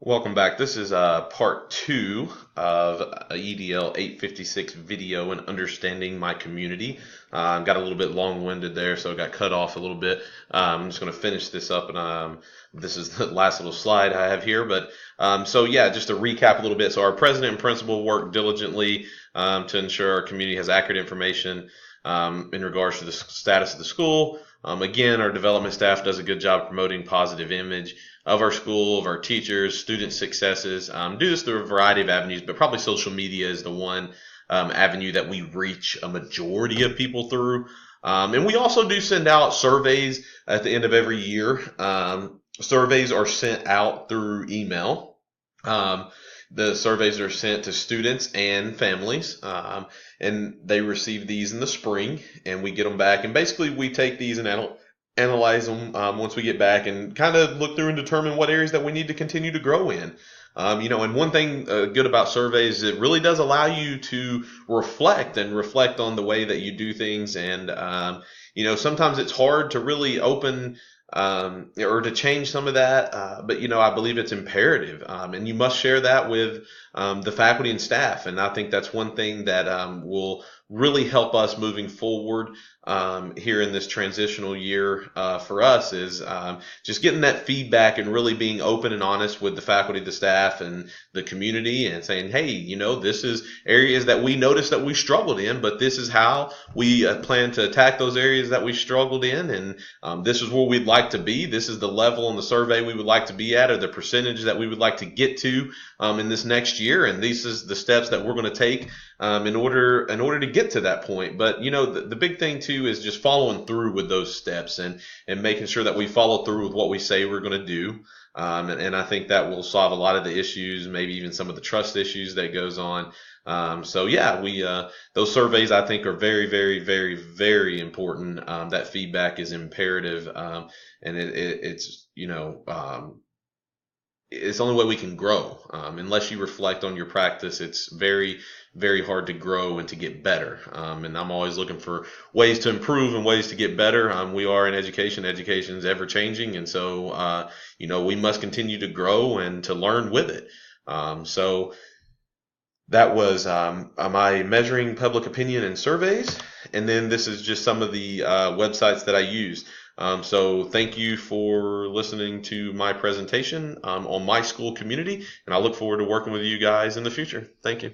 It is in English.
Welcome back. This is part two of a EDL 856 video and understanding my community. Got a little bit long-winded there, so I got cut off a little bit. I'm just going to finish this up, and this is the last little slide I have here. But so yeah, just to recap a little bit. So our president and principal work diligently to ensure our community has accurate information in regards to the status of the school. Again, our development staff does a good job promoting positive image of our school, of our teachers, student successes. Do this through a variety of avenues, but probably social media is the one avenue that we reach a majority of people through. And we also do send out surveys at the end of every year. Surveys are sent out through email. The surveys are sent to students and families, and they receive these in the spring, and we get them back. And basically, we take these and analyze them once we get back, and kind of look through and determine what areas that we need to continue to grow in. And one thing good about surveys, it really does allow you to reflect on the way that you do things. And, sometimes it's hard to really open or to change some of that. But I believe it's imperative. And you must share that with the faculty and staff. And I think that's one thing that will really help us moving forward here in this transitional year for us is just getting that feedback and really being open and honest with the faculty, the staff, and the community, and saying, hey, this is areas that we noticed that we struggled in, but this is how we plan to attack those areas that we struggled in, and this is where we'd like to be. This is the level on the survey we would like to be at, or the percentage that we would like to get to in this next year, and this is the steps that we're going to take in order to get to that point. But the big thing too is just following through with those steps and making sure that we follow through with what we say we're going to do. And I think that will solve a lot of the issues, maybe even some of the trust issues that goes on. So yeah, we those surveys I think are very, very, very, very important. That feedback is imperative, and it's the only way we can grow. Unless you reflect on your practice, it's very, very hard to grow and to get better. And I'm always looking for ways to improve and ways to get better. We are in education. Education is ever changing. And so, we must continue to grow and to learn with it. So that was my measuring public opinion and surveys. And then this is just some of the websites that I use. So thank you for listening to my presentation on my school community, and I look forward to working with you guys in the future. Thank you.